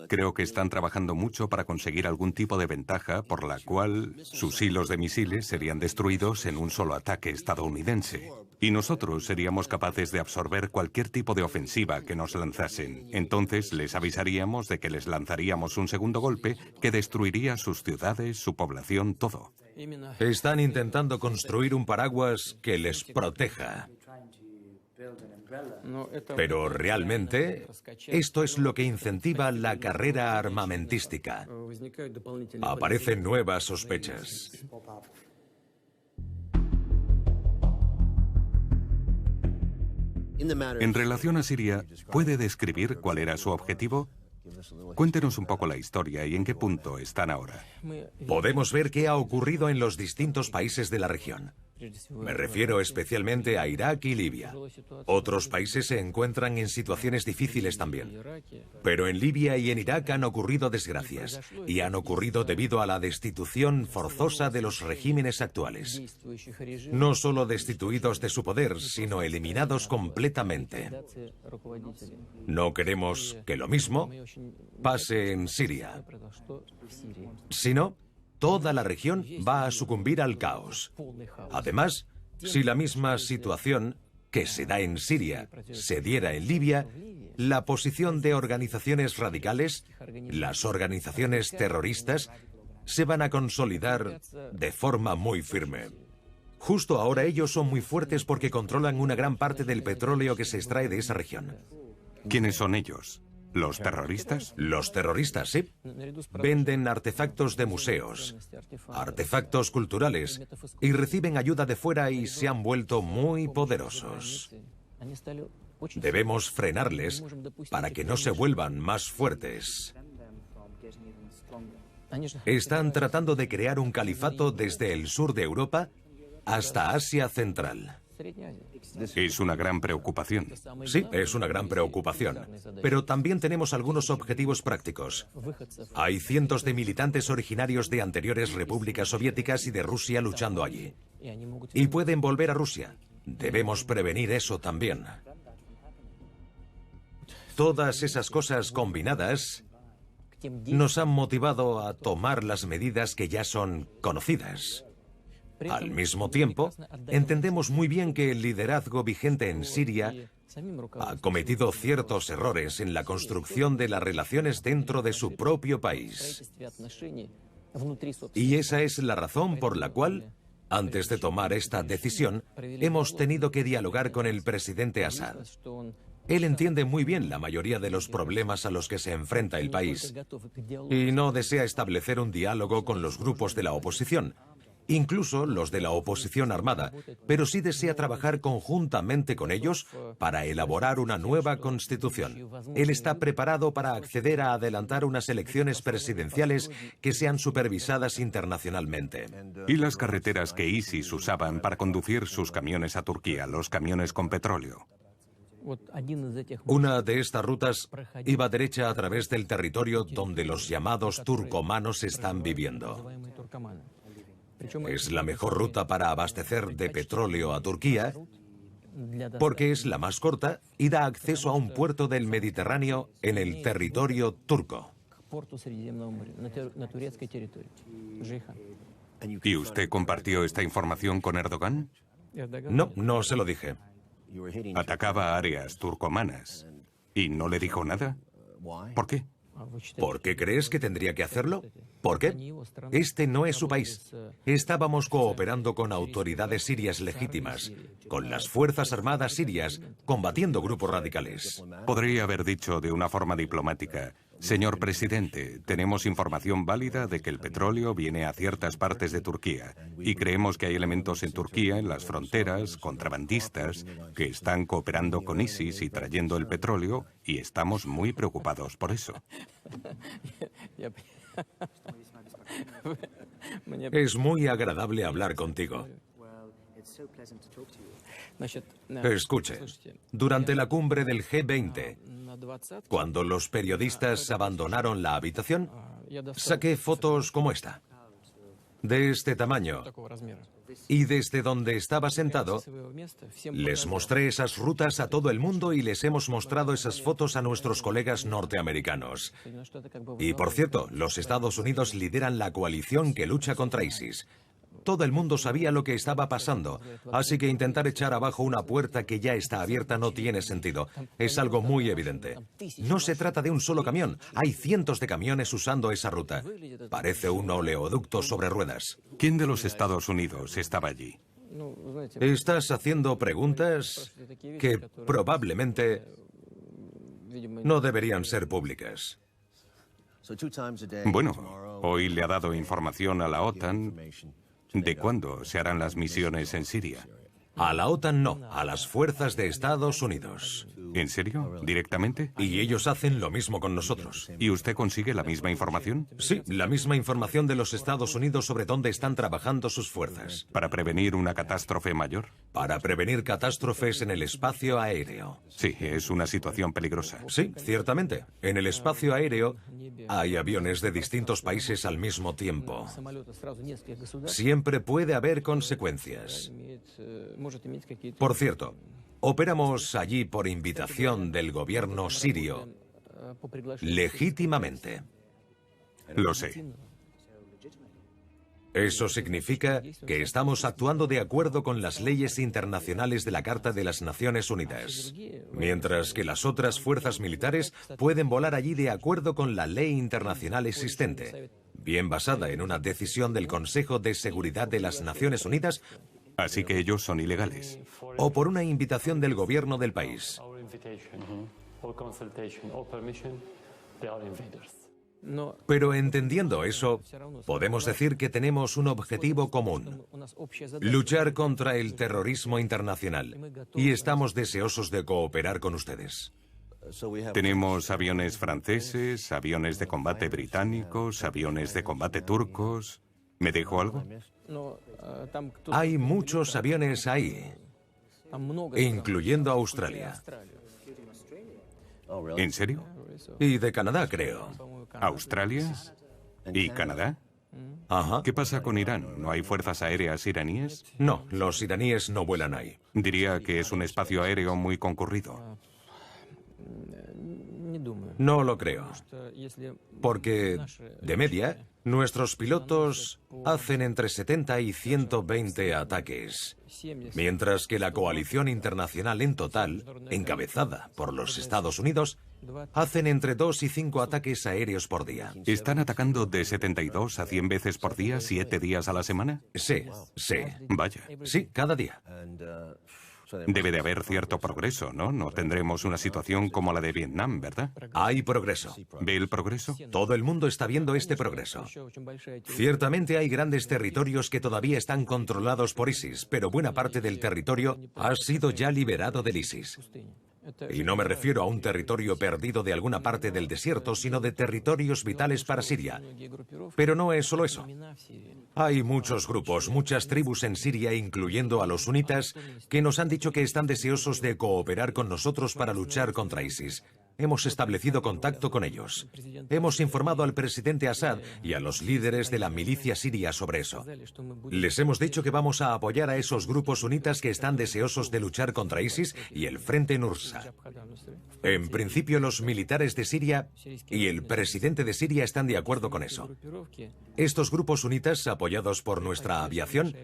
Creo que están trabajando mucho para conseguir algún tipo de ventaja por la cual sus hilos de misiles serían destruidos en un solo ataque estadounidense. Y nosotros seríamos capaces de absorber cualquier tipo de ofensiva que nos lanzasen. Entonces les avisaríamos de que les lanzaríamos un segundo golpe que destruiría sus ciudades, su población, todo. Están intentando construir un paraguas que les proteja. Pero realmente, esto es lo que incentiva la carrera armamentística. Aparecen nuevas sospechas. En relación a Siria, ¿puede describir cuál era su objetivo? Cuéntenos un poco la historia y en qué punto están ahora. Podemos ver qué ha ocurrido en los distintos países de la región. Me refiero especialmente a Irak y Libia. Otros países se encuentran en situaciones difíciles también. Pero en Libia y en Irak han ocurrido desgracias, y han ocurrido debido a la destitución forzosa de los regímenes actuales. No solo destituidos de su poder, sino eliminados completamente. No queremos que lo mismo pase en Siria. Si no, toda la región va a sucumbir al caos. Además, si la misma situación que se da en Siria se diera en Libia, la posición de organizaciones radicales, las organizaciones terroristas, se van a consolidar de forma muy firme. Justo ahora ellos son muy fuertes porque controlan una gran parte del petróleo que se extrae de esa región. ¿Quiénes son ellos? ¿Los terroristas? Los terroristas, sí. Venden artefactos de museos, artefactos culturales, y reciben ayuda de fuera y se han vuelto muy poderosos. Debemos frenarles para que no se vuelvan más fuertes. Están tratando de crear un califato desde el sur de Europa hasta Asia Central. Es una gran preocupación. Sí, es una gran preocupación. Pero también tenemos algunos objetivos prácticos. Hay cientos de militantes originarios de anteriores repúblicas soviéticas y de Rusia luchando allí. Y pueden volver a Rusia. Debemos prevenir eso también. Todas esas cosas combinadas nos han motivado a tomar las medidas que ya son conocidas. Al mismo tiempo, entendemos muy bien que el liderazgo vigente en Siria ha cometido ciertos errores en la construcción de las relaciones dentro de su propio país. Y esa es la razón por la cual, antes de tomar esta decisión, hemos tenido que dialogar con el presidente Assad. Él entiende muy bien la mayoría de los problemas a los que se enfrenta el país y no desea establecer un diálogo con los grupos de la oposición, incluso los de la oposición armada, pero sí desea trabajar conjuntamente con ellos para elaborar una nueva constitución. Él está preparado para acceder a adelantar unas elecciones presidenciales que sean supervisadas internacionalmente. ¿Y las carreteras que ISIS usaban para conducir sus camiones a Turquía, los camiones con petróleo? Una de estas rutas iba derecha a través del territorio donde los llamados turcomanos están viviendo. Es la mejor ruta para abastecer de petróleo a Turquía porque es la más corta y da acceso a un puerto del Mediterráneo en el territorio turco. ¿Y usted compartió esta información con Erdogan? No, no se lo dije. Atacaba áreas turcomanas. ¿Y no le dijo nada? ¿Por qué? ¿Por qué crees que tendría que hacerlo? ¿Por qué? Este no es su país. Estábamos cooperando con autoridades sirias legítimas, con las Fuerzas Armadas sirias, combatiendo grupos radicales. Podría haber dicho de una forma diplomática: señor presidente, tenemos información válida de que el petróleo viene a ciertas partes de Turquía y creemos que hay elementos en Turquía, en las fronteras, contrabandistas, que están cooperando con ISIS y trayendo el petróleo, y estamos muy preocupados por eso. Es muy agradable hablar contigo. Escuche, durante la cumbre del G20, cuando los periodistas abandonaron la habitación, saqué fotos como esta, de este tamaño, y desde donde estaba sentado, les mostré esas rutas a todo el mundo y les hemos mostrado esas fotos a nuestros colegas norteamericanos. Y por cierto, los Estados Unidos lideran la coalición que lucha contra ISIS. Todo el mundo sabía lo que estaba pasando, así que intentar echar abajo una puerta que ya está abierta no tiene sentido. Es algo muy evidente. No se trata de un solo camión, hay cientos de camiones usando esa ruta. Parece un oleoducto sobre ruedas. ¿Quién de los Estados Unidos estaba allí? Estás haciendo preguntas que probablemente no deberían ser públicas. Bueno, hoy le ha dado información a la OTAN de cuándo se harán las misiones en Siria. A la OTAN no, a las fuerzas de Estados Unidos. ¿En serio? ¿Directamente? Y ellos hacen lo mismo con nosotros. ¿Y usted consigue la misma información? Sí, la misma información de los Estados Unidos sobre dónde están trabajando sus fuerzas. ¿Para prevenir una catástrofe mayor? Para prevenir catástrofes en el espacio aéreo. Sí, es una situación peligrosa. Sí, ciertamente. En el espacio aéreo hay aviones de distintos países al mismo tiempo. Siempre puede haber consecuencias. Por cierto, operamos allí por invitación del gobierno sirio, legítimamente. Lo sé. Eso significa que estamos actuando de acuerdo con las leyes internacionales de la Carta de las Naciones Unidas, mientras que las otras fuerzas militares pueden volar allí de acuerdo con la ley internacional existente, bien basada en una decisión del Consejo de Seguridad de las Naciones Unidas. Así que ellos son ilegales. O por una invitación del gobierno del país. Pero entendiendo eso, podemos decir que tenemos un objetivo común: luchar contra el terrorismo internacional. Y estamos deseosos de cooperar con ustedes. Tenemos aviones franceses, aviones de combate británicos, aviones de combate turcos. ¿Me dijo algo? Hay muchos aviones ahí, incluyendo Australia. ¿En serio? Y de Canadá, creo. ¿Australia? ¿Y Canadá? Ajá. ¿Qué pasa con Irán? ¿No hay fuerzas aéreas iraníes? No, los iraníes no vuelan ahí. Diría que es un espacio aéreo muy concurrido. No lo creo. Porque, de media, nuestros pilotos hacen entre 70 y 120 ataques, mientras que la coalición internacional en total, encabezada por los Estados Unidos, hacen entre 2 y 5 ataques aéreos por día. ¿Están atacando de 72 a 100 veces por día, 7 días a la semana? Sí, sí. Vaya. Sí, cada día. Debe de haber cierto progreso, ¿no? No tendremos una situación como la de Vietnam, ¿verdad? Hay progreso. ¿Ve el progreso? Todo el mundo está viendo este progreso. Ciertamente hay grandes territorios que todavía están controlados por ISIS, pero buena parte del territorio ha sido ya liberado del ISIS. Y no me refiero a un territorio perdido de alguna parte del desierto, sino de territorios vitales para Siria. Pero no es solo eso. Hay muchos grupos, muchas tribus en Siria, incluyendo a los sunitas, que nos han dicho que están deseosos de cooperar con nosotros para luchar contra ISIS. Hemos establecido contacto con ellos. Hemos informado al presidente Assad y a los líderes de la milicia siria sobre eso. Les hemos dicho que vamos a apoyar a esos grupos sunitas que están deseosos de luchar contra ISIS y el Frente Nusra. En principio, los militares de Siria y el presidente de Siria están de acuerdo con eso. Estos grupos sunitas, apoyados por nuestra aviación,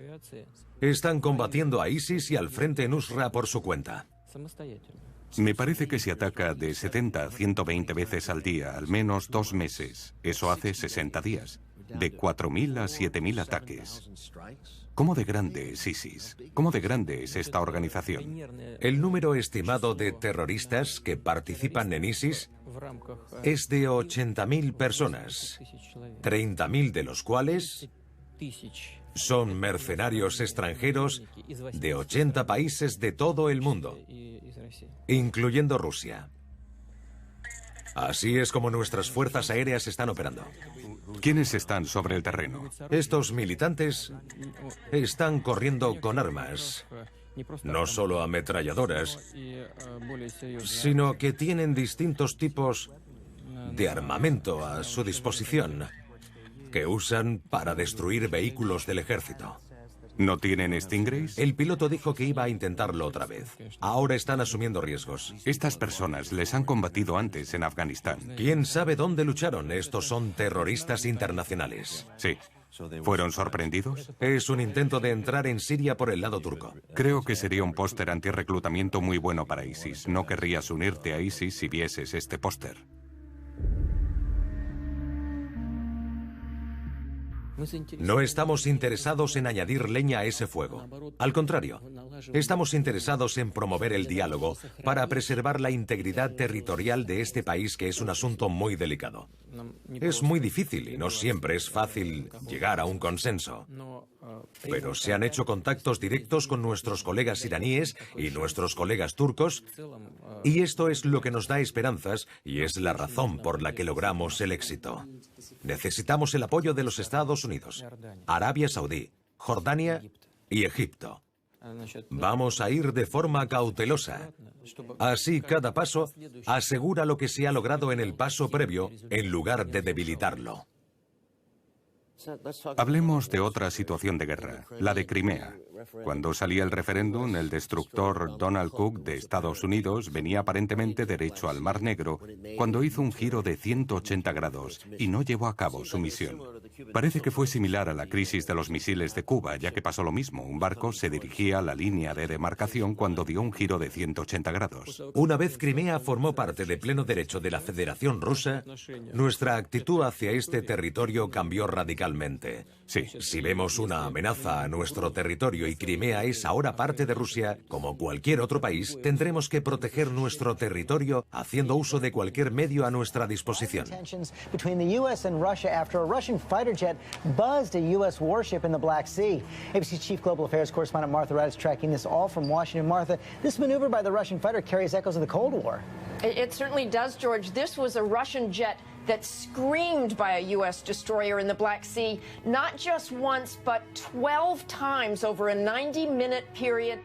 están combatiendo a ISIS y al Frente Nusra por su cuenta. Me parece que se ataca de 70 a 120 veces al día, al menos 2 meses. Eso hace 60 días. De 4.000 a 7.000 ataques. ¿Cómo de grande es ISIS? ¿Cómo de grande es esta organización? El número estimado de terroristas que participan en ISIS es de 80.000 personas, 30.000 de los cuales son mercenarios extranjeros de 80 países de todo el mundo, incluyendo Rusia. Así es como nuestras fuerzas aéreas están operando. ¿Quiénes están sobre el terreno? Estos militantes están corriendo con armas, no solo ametralladoras, sino que tienen distintos tipos de armamento a su disposición que usan para destruir vehículos del ejército. ¿No tienen Stingrays? El piloto dijo que iba a intentarlo otra vez. Ahora están asumiendo riesgos. Estas personas les han combatido antes en Afganistán. ¿Quién sabe dónde lucharon? Estos son terroristas internacionales. Sí. ¿Fueron sorprendidos? Es un intento de entrar en Siria por el lado turco. Creo que sería un póster antirreclutamiento muy bueno para ISIS. No querrías unirte a ISIS si vieses este póster. No estamos interesados en añadir leña a ese fuego. Al contrario, estamos interesados en promover el diálogo para preservar la integridad territorial de este país, que es un asunto muy delicado. Es muy difícil y no siempre es fácil llegar a un consenso. Pero se han hecho contactos directos con nuestros colegas iraníes y nuestros colegas turcos, y esto es lo que nos da esperanzas y es la razón por la que logramos el éxito. Necesitamos el apoyo de los Estados Unidos, Arabia Saudí, Jordania y Egipto. Vamos a ir de forma cautelosa. Así, cada paso asegura lo que se ha logrado en el paso previo, en lugar de debilitarlo. Hablemos de otra situación de guerra, la de Crimea. Cuando salía el referéndum, el destructor Donald Cook de Estados Unidos venía aparentemente derecho al Mar Negro cuando hizo un giro de 180 grados y no llevó a cabo su misión. Parece que fue similar a la crisis de los misiles de Cuba, ya que pasó lo mismo. Un barco se dirigía a la línea de demarcación cuando dio un giro de 180 grados. Una vez Crimea formó parte de pleno derecho de la Federación Rusa, nuestra actitud hacia este territorio cambió radicalmente. Sí. Si vemos una amenaza a nuestro territorio y Crimea es ahora parte de Rusia, como cualquier otro país, tendremos que proteger nuestro territorio haciendo uso de cualquier medio a nuestra disposición. Between the U.S. and Russia after a Russian fighter jet buzzed a U.S. warship in the Black Sea. ABC Chief Global Affairs correspondent Martha Wright is tracking this all from Washington. Martha, this maneuver by the Russian fighter carries echoes of the Cold War. It certainly does, George. This was a Russian jet that screamed by a U.S. destroyer in the Black Sea, not just once, but 12 times over a 90-minute period.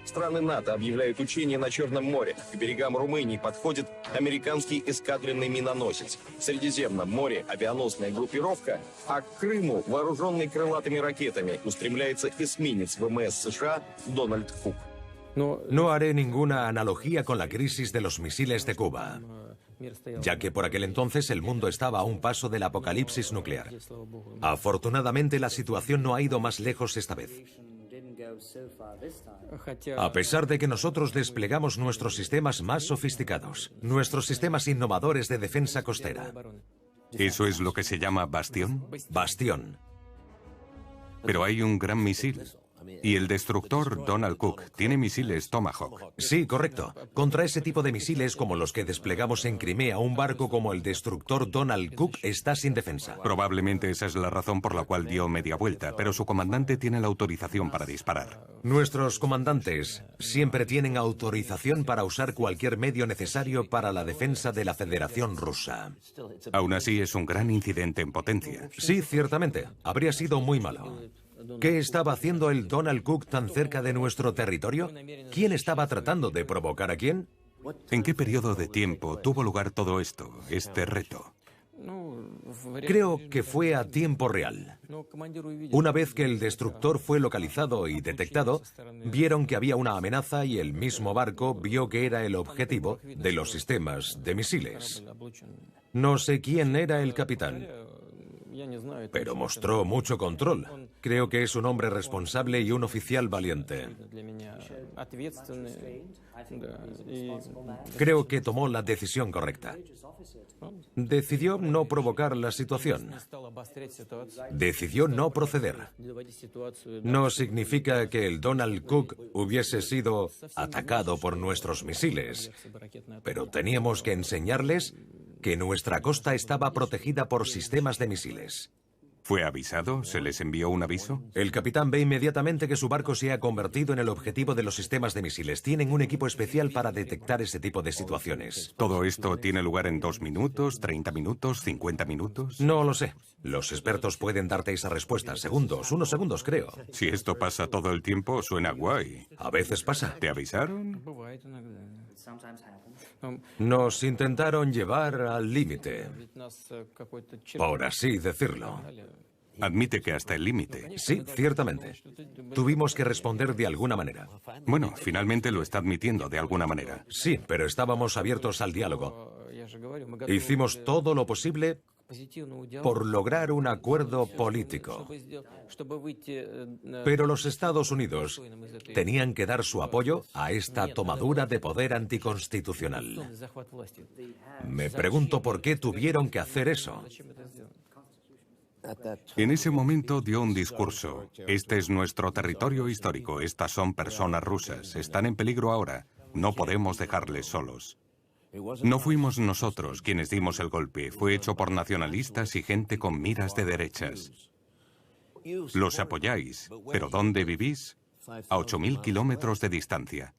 Страны НАТО объявляют учения на Черном море. К берегам Румынии подходит американский эскадренный миноносец. В Средиземном море авианосная группировка, а к Крыму, вооруженный крылатыми ракетами, устремляется эсминец ВМС США «Дональд Кук». No haré ninguna analogía con la crisis de los misiles de Cuba, ya que por aquel entonces el mundo estaba a un paso del apocalipsis nuclear. Afortunadamente, la situación no ha ido más lejos esta vez. A pesar de que nosotros desplegamos nuestros sistemas más sofisticados, nuestros sistemas innovadores de defensa costera. ¿Eso es lo que se llama Bastión? Bastión. Pero hay un gran misil. Y el destructor Donald Cook tiene misiles Tomahawk. Sí, correcto. Contra ese tipo de misiles como los que desplegamos en Crimea, un barco como el destructor Donald Cook está sin defensa. Probablemente esa es la razón por la cual dio media vuelta, pero su comandante tiene la autorización para disparar. Nuestros comandantes siempre tienen autorización para usar cualquier medio necesario para la defensa de la Federación Rusa. Aún así, es un gran incidente en potencia. Sí, ciertamente. Habría sido muy malo. ¿Qué estaba haciendo el Donald Cook tan cerca de nuestro territorio? ¿Quién estaba tratando de provocar a quién? ¿En qué periodo de tiempo tuvo lugar todo esto, este reto? Creo que fue a tiempo real. Una vez que el destructor fue localizado y detectado, vieron que había una amenaza y el mismo barco vio que era el objetivo de los sistemas de misiles. No sé quién era el capitán, pero mostró mucho control. Creo que es un hombre responsable y un oficial valiente. Creo que tomó la decisión correcta. Decidió no provocar la situación. Decidió no proceder. No significa que el Donald Cook hubiese sido atacado por nuestros misiles, pero teníamos que enseñarles que nuestra costa estaba protegida por sistemas de misiles. ¿Fue avisado? ¿Se les envió un aviso? El capitán ve inmediatamente que su barco se ha convertido en el objetivo de los sistemas de misiles. Tienen un equipo especial para detectar ese tipo de situaciones. ¿Todo esto tiene lugar en 2 minutos, 30 minutos, 50 minutos? No lo sé. Los expertos pueden darte esa respuesta. Segundos, unos segundos, creo. Si esto pasa todo el tiempo, suena guay. A veces pasa. ¿Te avisaron? Nos intentaron llevar al límite, por así decirlo. Admite que hasta el límite. Sí, ciertamente. Tuvimos que responder de alguna manera. Bueno, finalmente lo está admitiendo de alguna manera. Sí, pero estábamos abiertos al diálogo. Hicimos todo lo posible por lograr un acuerdo político. Pero los Estados Unidos tenían que dar su apoyo a esta tomadura de poder anticonstitucional. Me pregunto por qué tuvieron que hacer eso. En ese momento dio un discurso. Este es nuestro territorio histórico. Estas son personas rusas. Están en peligro ahora. No podemos dejarles solos. No fuimos nosotros quienes dimos el golpe. Fue hecho por nacionalistas y gente con miras de derechas. Los apoyáis, pero ¿dónde vivís? A 8.000 kilómetros de distancia.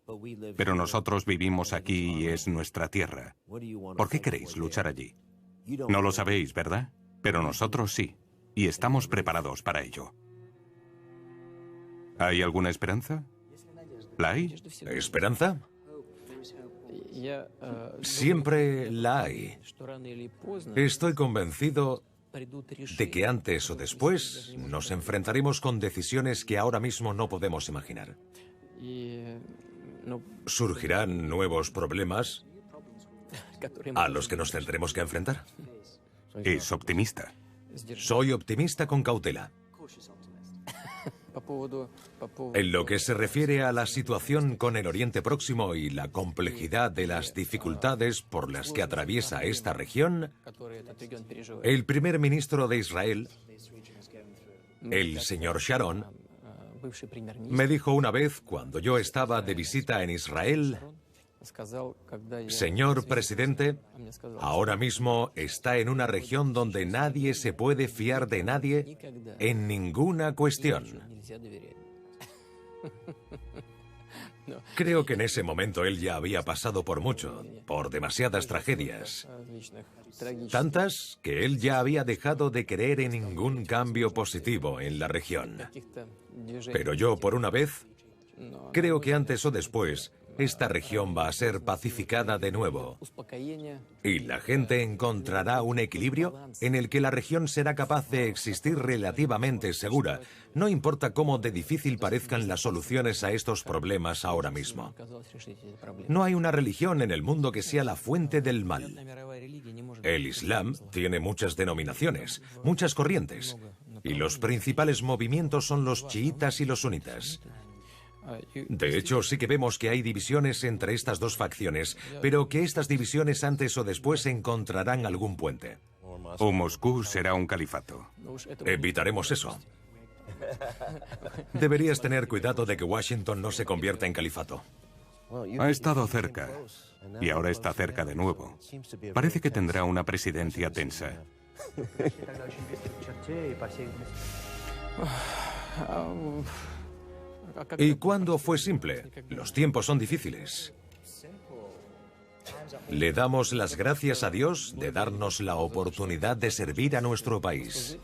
Pero nosotros vivimos aquí y es nuestra tierra. ¿Por qué queréis luchar allí? No lo sabéis, ¿verdad? Pero nosotros sí. Y estamos preparados para ello. ¿Hay alguna esperanza? ¿La hay? ¿Esperanza? Siempre la hay. Estoy convencido de que antes o después nos enfrentaremos con decisiones que ahora mismo no podemos imaginar. ¿Surgirán nuevos problemas a los que nos tendremos que enfrentar? Es optimista. Soy optimista con cautela. En lo que se refiere a la situación con el Oriente Próximo y la complejidad de las dificultades por las que atraviesa esta región, el primer ministro de Israel, el señor Sharon, me dijo una vez cuando yo estaba de visita en Israel: señor presidente, ahora mismo está en una región donde nadie se puede fiar de nadie en ninguna cuestión. Creo que en ese momento él ya había pasado por mucho, por demasiadas tragedias. Tantas que él ya había dejado de creer en ningún cambio positivo en la región. Pero yo, por una vez, creo que antes o después esta región va a ser pacificada de nuevo. Y la gente encontrará un equilibrio en el que la región será capaz de existir relativamente segura, no importa cómo de difícil parezcan las soluciones a estos problemas ahora mismo. No hay una religión en el mundo que sea la fuente del mal. El Islam tiene muchas denominaciones, muchas corrientes, y los principales movimientos son los chiitas y los sunitas. De hecho, sí que vemos que hay divisiones entre estas dos facciones, pero que estas divisiones antes o después encontrarán algún puente. O Moscú será un califato. Evitaremos eso. Deberías tener cuidado de que Washington no se convierta en califato. Ha estado cerca, y ahora está cerca de nuevo. Parece que tendrá una presidencia tensa. ¿Y cuándo fue simple? Los tiempos son difíciles. Le damos las gracias a Dios de darnos la oportunidad de servir a nuestro país.